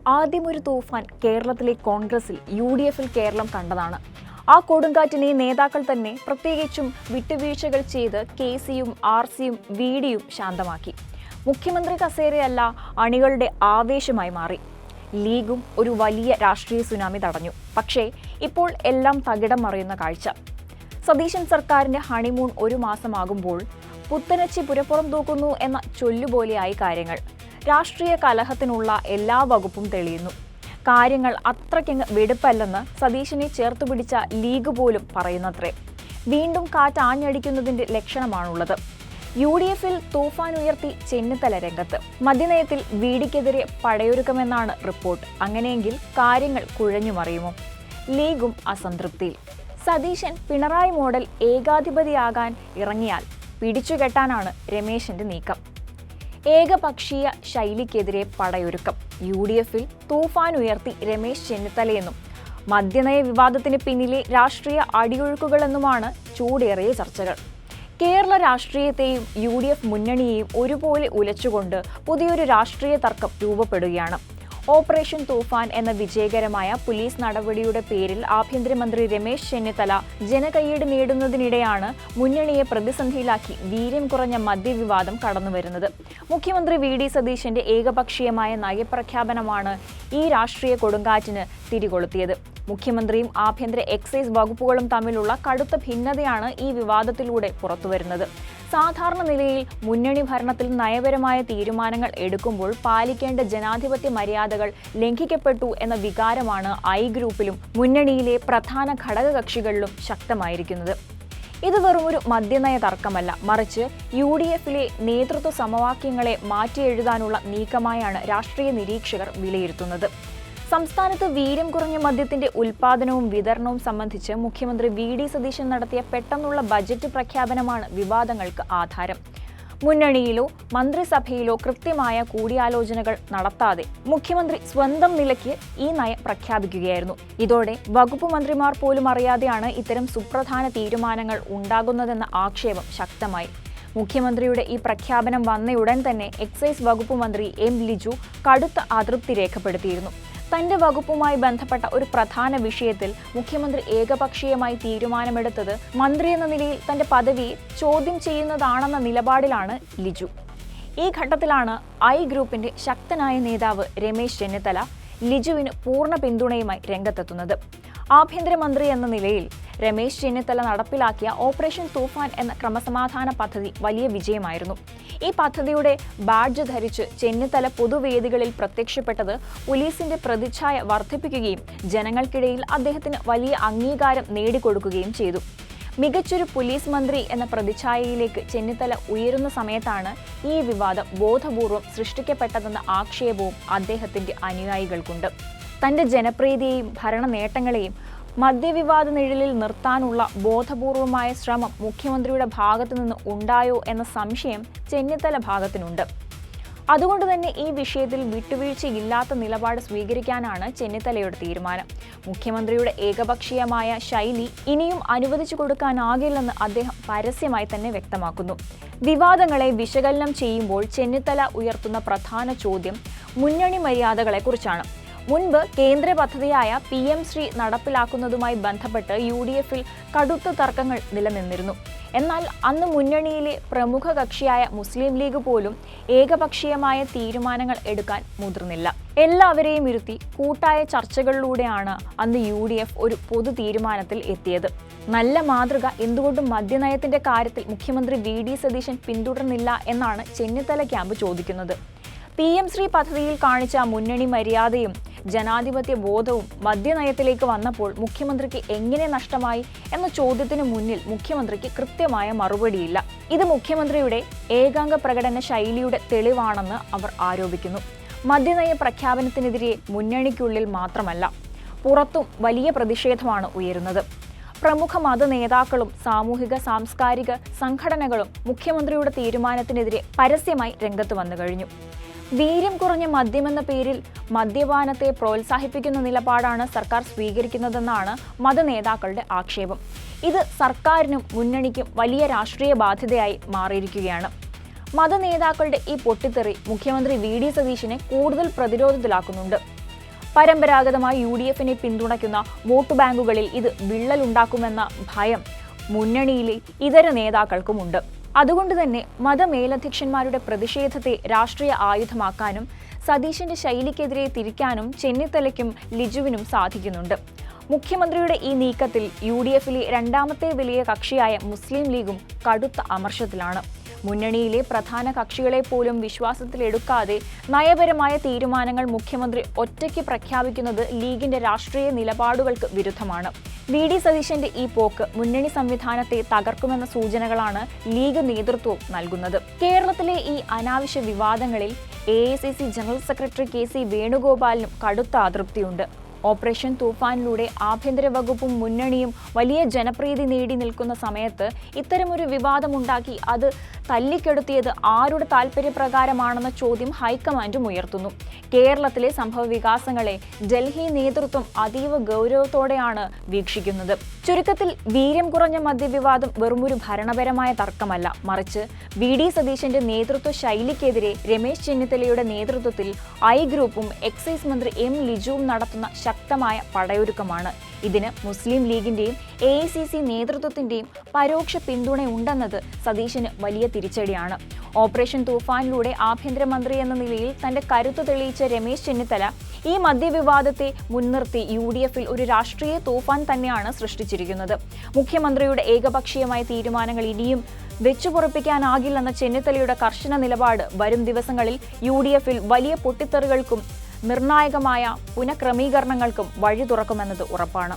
ആദ്യമൊരു തൂഫാൻ കേരളത്തിലെ കോൺഗ്രസിൽ UDFൽ കേരളം കണ്ടതാണ്. ആ കൊടുങ്കാറ്റിനെ നേതാക്കൾ തന്നെ പ്രത്യേകിച്ചും വിട്ടുവീഴ്ചകൾ ചെയ്ത് KCയും RCയും VDയും ശാന്തമാക്കി. മുഖ്യമന്ത്രി കസേരയല്ല അണികളുടെ ആവേശമായി മാറി. ലീഗും ഒരു വലിയ രാഷ്ട്രീയ സുനാമി തടഞ്ഞു. പക്ഷേ ഇപ്പോൾ എല്ലാം തകിടം മറിയുന്ന കാഴ്ച. സതീശൻ സർക്കാരിന്റെ ഹണിമൂൺ ഒരു മാസമാകുമ്പോൾ പുത്തനച്ചി പുരപ്പുറം തൂക്കുന്നു എന്ന ചൊല്ലുപോലെയായി കാര്യങ്ങൾ. രാഷ്ട്രീയ കലഹത്തിനുള്ള എല്ലാ വകുപ്പും തെളിയുന്നു. കാര്യങ്ങൾ അത്രയ്ക്കങ്ങ് വെടുപ്പല്ലെന്ന് സതീശനെ ചേർത്തുപിടിച്ച ലീഗ് പോലും പറയുന്നത്രേ. വീണ്ടും കാറ്റ് ആഞ്ഞടിക്കുന്നതിന്റെ ലക്ഷണമാണുള്ളത്. UDFൽ തൂഫാൻ ഉയർത്തി ചെന്നിത്തല രംഗത്ത്. മദ്യനയത്തിൽ VDക്കെതിരെ പടയൊരുക്കമെന്നാണ് റിപ്പോർട്ട്. അങ്ങനെയെങ്കിൽ കാര്യങ്ങൾ കുഴഞ്ഞുമറിയുമോ? ലീഗും അസംതൃപ്തിയിൽ. സതീശൻ പിണറായി മോഡൽ ഏകാധിപതിയാകാൻ ഇറങ്ങിയാൽ പിടിച്ചുകെട്ടാനാണ് രമേശിന്റെ നീക്കം. ഏകപക്ഷീയ ശൈലിക്കെതിരെ പടയൊരുക്കം. UDFൽ തൂഫാൻ ഉയർത്തി രമേശ് ചെന്നിത്തലയെന്നും മദ്യനയ വിവാദത്തിന് പിന്നിലെ രാഷ്ട്രീയ അടിയൊഴുക്കുകളെന്നുമാണ് ചൂടേറിയ ചർച്ചകൾ. കേരള രാഷ്ട്രീയത്തെയും UDF മുന്നണിയെയും ഒരുപോലെ ഉലച്ചുകൊണ്ട് പുതിയൊരു രാഷ്ട്രീയ തർക്കം രൂപപ്പെടുകയാണ്. ഓപ്പറേഷൻ തൂഫാൻ എന്ന വിജയകരമായ പോലീസ് നടപടിയുടെ പേരിൽ ആഭ്യന്തരമന്ത്രി രമേശ് ചെന്നിത്തല ജനകയ്യടി നേടുന്നതിനിടെയാണ് മുന്നണിയെ പ്രതിസന്ധിയിലാക്കി വീര്യം കുറഞ്ഞ മദ്യവിവാദം കടന്നുവരുന്നത്. മുഖ്യമന്ത്രി VD സതീശന്റെ ഏകപക്ഷീയമായ നയപ്രഖ്യാപനമാണ് ഈ രാഷ്ട്രീയ കൊടുങ്കാറ്റിന് തിരികൊളുത്തിയത്. മുഖ്യമന്ത്രിയും ആഭ്യന്തര എക്സൈസ് വകുപ്പുകളും തമ്മിലുള്ള കടുത്ത ഭിന്നതയാണ് ഈ വിവാദത്തിലൂടെ പുറത്തുവരുന്നത്. സാധാരണ നിലയിൽ മുന്നണി ഭരണത്തിൽ നയപരമായ തീരുമാനങ്ങൾ എടുക്കുമ്പോൾ പാലിക്കേണ്ട ജനാധിപത്യ മര്യാദകൾ ലംഘിക്കപ്പെട്ടു എന്ന വികാരമാണ് I ഗ്രൂപ്പിലും മുന്നണിയിലെ പ്രധാന ഘടകകക്ഷികളിലും ശക്തമായിരിക്കുന്നത്. ഇത് വെറുമൊരു മദ്യനയ തർക്കമല്ല, മറിച്ച് UDFലെ നേതൃത്വ സമവാക്യങ്ങളെ മാറ്റിയെഴുതാനുള്ള നീക്കമായാണ് രാഷ്ട്രീയ നിരീക്ഷകർ വിലയിരുത്തുന്നത്. സംസ്ഥാനത്ത് വീര്യം കുറഞ്ഞ മദ്യത്തിന്റെ ഉൽപ്പാദനവും വിതരണവും സംബന്ധിച്ച് മുഖ്യമന്ത്രി VD സതീശൻ നടത്തിയ പെട്ടെന്നുള്ള ബജറ്റ് പ്രഖ്യാപനമാണ് വിവാദങ്ങൾക്ക് ആധാരം. മുന്നണിയിലോ മന്ത്രിസഭയിലോ കൃത്യമായ കൂടിയാലോചനകൾ നടത്താതെ മുഖ്യമന്ത്രി സ്വന്തം നിലയ്ക്ക് ഈ നയം പ്രഖ്യാപിക്കുകയായിരുന്നു. ഇതോടെ വകുപ്പ് മന്ത്രിമാർ പോലും അറിയാതെയാണ് ഇത്തരം സുപ്രധാന തീരുമാനങ്ങൾ ഉണ്ടാകുന്നതെന്ന ആക്ഷേപം ശക്തമായി. മുഖ്യമന്ത്രിയുടെ ഈ പ്രഖ്യാപനം വന്നയുടൻ തന്നെ എക്സൈസ് വകുപ്പ് മന്ത്രി M ലിജു കടുത്ത അതൃപ്തി രേഖപ്പെടുത്തിയിരുന്നു. തന്റെ വകുപ്പുമായി ബന്ധപ്പെട്ട ഒരു പ്രധാന വിഷയത്തിൽ മുഖ്യമന്ത്രി ഏകപക്ഷീയമായി തീരുമാനമെടുത്തത് മന്ത്രി എന്ന നിലയിൽ തന്റെ പദവിയെ ചോദ്യം ചെയ്യുന്നതാണെന്ന നിലപാടിലാണ് ലിജു. ഈ ഘട്ടത്തിലാണ് I ഗ്രൂപ്പിന്റെ ശക്തനായ നേതാവ് രമേശ് ചെന്നിത്തല ലിജുവിന് പൂർണ്ണ പിന്തുണയുമായി രംഗത്തെത്തുന്നത്. ആഭ്യന്തരമന്ത്രി എന്ന നിലയിൽ രമേശ് ചെന്നിത്തല നടപ്പിലാക്കിയ ഓപ്പറേഷൻ തൂഫാൻ എന്ന ക്രമസമാധാന പദ്ധതി വലിയ വിജയമായിരുന്നു. ഈ പദ്ധതിയുടെ ബാഡ്ജ് ധരിച്ച് ചെന്നിത്തല പൊതുവേദികളിൽ പ്രത്യക്ഷപ്പെട്ടത് പോലീസിന്റെ പ്രതിച്ഛായ വർദ്ധിപ്പിക്കുകയും ജനങ്ങൾക്കിടയിൽ അദ്ദേഹത്തിന് വലിയ അംഗീകാരം നേടിക്കൊടുക്കുകയും ചെയ്തു. മികച്ചൊരു പോലീസ് മന്ത്രി എന്ന പ്രതിച്ഛായയിലേക്ക് ചെന്നിത്തല ഉയരുന്ന സമയത്താണ് ഈ വിവാദം ബോധപൂർവം സൃഷ്ടിക്കപ്പെട്ടതെന്ന ആക്ഷേപവും അദ്ദേഹത്തിന്റെ അനുയായികൾക്കുണ്ട്. തന്റെ ജനപ്രീതിയെയും ഭരണ നേട്ടങ്ങളെയും മദ്യവിവാദ നിഴലിൽ നിർത്താനുള്ള ബോധപൂർവമായ ശ്രമം മുഖ്യമന്ത്രിയുടെ ഭാഗത്തു നിന്ന് ഉണ്ടായോ എന്ന സംശയം ചെന്നിത്തല ഭാഗത്തിനുണ്ട്. അതുകൊണ്ട് തന്നെ ഈ വിഷയത്തിൽ വിട്ടുവീഴ്ചയില്ലാത്ത നിലപാട് സ്വീകരിക്കാനാണ് ചെന്നിത്തലയുടെ തീരുമാനം. മുഖ്യമന്ത്രിയുടെ ഏകപക്ഷീയമായ ശൈലി ഇനിയും അനുവദിച്ചു കൊടുക്കാനാകില്ലെന്ന് അദ്ദേഹം പരസ്യമായി തന്നെ വ്യക്തമാക്കുന്നു. വിവാദങ്ങളെ വിശകലനം ചെയ്യുമ്പോൾ ചെന്നിത്തല ഉയർത്തുന്ന പ്രധാന ചോദ്യം മുന്നണി മര്യാദകളെക്കുറിച്ചാണ്. മുൻപ് കേന്ദ്ര പദ്ധതിയായ PM ശ്രീ നടപ്പിലാക്കുന്നതുമായി ബന്ധപ്പെട്ട് UDFൽ കടുത്ത തർക്കങ്ങൾ നിലനിന്നിരുന്നു. എന്നാൽ അന്ന് മുന്നണിയിലെ പ്രമുഖ കക്ഷിയായ മുസ്ലിം ലീഗ് പോലും ഏകപക്ഷീയമായ തീരുമാനങ്ങൾ എടുക്കാൻ മുതിർന്നില്ല. എല്ലാവരെയും ഇരുത്തി കൂട്ടായ ചർച്ചകളിലൂടെയാണ് അന്ന് UDF ഒരു പൊതു തീരുമാനത്തിൽ എത്തിയത്. നല്ല മാതൃക എന്തുകൊണ്ടും മദ്യനയത്തിന്റെ കാര്യത്തിൽ മുഖ്യമന്ത്രി VD സതീശൻ പിന്തുടർന്നില്ല എന്നാണ് ചെന്നിത്തല ക്യാമ്പ് ചോദിക്കുന്നത്. PM ശ്രീ പദ്ധതിയിൽ കാണിച്ച മുന്നണി മര്യാദയും ജനാധിപത്യ ബോധവും മദ്യനയത്തിലേക്ക് വന്നപ്പോൾ മുഖ്യമന്ത്രിക്ക് എങ്ങനെ നഷ്ടമായി എന്ന ചോദ്യത്തിന് മുന്നിൽ മുഖ്യമന്ത്രിക്ക് കൃത്യമായ മറുപടിയില്ല. ഇത് മുഖ്യമന്ത്രിയുടെ ഏകാംഗ പ്രകടന ശൈലിയുടെ തെളിവാണെന്ന് അവർ ആരോപിക്കുന്നു. മദ്യനയ പ്രഖ്യാപനത്തിനെതിരെ മുന്നണിക്കുള്ളിൽ മാത്രമല്ല പുറത്തും വലിയ പ്രതിഷേധമാണ് ഉയരുന്നത്. പ്രമുഖ മത നേതാക്കളും സാമൂഹിക സാംസ്കാരിക സംഘടനകളും മുഖ്യമന്ത്രിയുടെ തീരുമാനത്തിനെതിരെ പരസ്യമായി രംഗത്ത് വന്നു കഴിഞ്ഞു. വീര്യം കുറഞ്ഞ മദ്യമെന്ന പേരിൽ മദ്യപാനത്തെ പ്രോത്സാഹിപ്പിക്കുന്ന നിലപാടാണ് സർക്കാർ സ്വീകരിക്കുന്നതെന്നാണ് മതനേതാക്കളുടെ ആക്ഷേപം. ഇത് സർക്കാരിനും മുന്നണിക്കും വലിയ രാഷ്ട്രീയ ബാധ്യതയായി മാറിയിരിക്കുകയാണ്. മതനേതാക്കളുടെ ഈ പൊട്ടിത്തെറി മുഖ്യമന്ത്രി VD സതീശനെ കൂടുതൽ പ്രതിരോധത്തിലാക്കുന്നുണ്ട്. പരമ്പരാഗതമായി UDF-നെ പിന്തുണയ്ക്കുന്ന വോട്ട് ബാങ്കുകളിൽ ഇത് വിള്ളലുണ്ടാക്കുമെന്ന ഭയം മുന്നണിയിലെ ഇതര നേതാക്കൾക്കുമുണ്ട്. അതുകൊണ്ട് തന്നെ മതമേലധ്യക്ഷന്മാരുടെ പ്രതിഷേധത്തെ രാഷ്ട്രീയ ആയുധമാക്കാനും സതീശന്റെ ശൈലിക്കെതിരെ തിരിക്കാനും ചെന്നിത്തലയ്ക്കും ലിജുവിനും സാധിക്കുന്നുണ്ട്. മുഖ്യമന്ത്രിയുടെ ഈ നീക്കത്തിൽ UDF-ലെ രണ്ടാമത്തെ വലിയ കക്ഷിയായ മുസ്ലിം ലീഗും കടുത്ത അമർഷത്തിലാണ്. മുന്നണിയിലെ പ്രധാന കക്ഷികളെ പോലും വിശ്വാസത്തിലെടുക്കാതെ നയപരമായ തീരുമാനങ്ങൾ മുഖ്യമന്ത്രി ഒറ്റയ്ക്ക് പ്രഖ്യാപിക്കുന്നത് ലീഗിന്റെ രാഷ്ട്രീയ നിലപാടുകൾക്ക് വിരുദ്ധമാണ്. VD സതീശന്റെ ഈ പോക്ക് മുന്നണി സംവിധാനത്തെ തകർക്കുമെന്ന സൂചനകളാണ് ലീഗ് നേതൃത്വവും നൽകുന്നത്. കേരളത്തിലെ ഈ അനാവശ്യ വിവാദങ്ങളിൽ AICC ജനറൽ സെക്രട്ടറി KC വേണുഗോപാലിനും കടുത്ത അതൃപ്തിയുണ്ട്. ഓപ്പറേഷൻ തൂഫാനിലൂടെ ആഭ്യന്തര വകുപ്പും മുന്നണിയും വലിയ ജനപ്രീതി നേടി നിൽക്കുന്ന സമയത്ത് ഇത്തരമൊരു വിവാദമുണ്ടാക്കി അത് തല്ലിക്കെടുത്തിയത് ആരുടെ താൽപര്യപ്രകാരമാണെന്ന ചോദ്യം ഹൈക്കമാൻഡും ഉയർത്തുന്നു. കേരളത്തിലെ സംഭവവികാസങ്ങളെ ഡൽഹി നേതൃത്വം അതീവ ഗൗരവത്തോടെയാണ് വീക്ഷിക്കുന്നത്. ചുരുക്കത്തിൽ വീര്യം കുറഞ്ഞ മദ്യവിവാദം വെറുമൊരു ഭരണപരമായ തർക്കമല്ല, മറിച്ച് VD സതീശന്റെ നേതൃത്വ ശൈലിക്കെതിരെ രമേശ് ചെന്നിത്തലയുടെ നേതൃത്വത്തിൽ ഐ ഗ്രൂപ്പും എക്സൈസ് മന്ത്രി M ലിജുവും നടത്തുന്ന ശക്തമായ പടയൊരുക്കമാണ്. ഇതിന് മുസ്ലിം ലീഗിന്റെയും AICC നേതൃത്വത്തിന്റെയും പരോക്ഷ പിന്തുണയുണ്ടെന്നത് സതീശന് വലിയ തിരിച്ചടിയാണ്. ഓപ്പറേഷൻ തൂഫാനിലൂടെ ആഭ്യന്തരമന്ത്രി എന്ന നിലയിൽ തന്റെ കരുത്ത് തെളിയിച്ച രമേശ് ചെന്നിത്തല ഈ മദ്യവിവാദത്തെ മുൻനിർത്തി UDF-ൽ ഒരു രാഷ്ട്രീയ തൂഫാൻ തന്നെയാണ് സൃഷ്ടിച്ചിരിക്കുന്നത്. മുഖ്യമന്ത്രിയുടെ ഏകപക്ഷീയമായ തീരുമാനങ്ങൾ ഇനിയും വെച്ചുപൊറപ്പിക്കാനാകില്ലെന്ന ചെന്നിത്തലയുടെ കർശന നിലപാട് വരും ദിവസങ്ങളിൽ UDF-ൽ വലിയ പൊട്ടിത്തെറികൾക്കും നിർണായകമായ പുനഃക്രമീകരണങ്ങൾക്കും വഴി തുറക്കുമെന്നത് ഉറപ്പാണ്.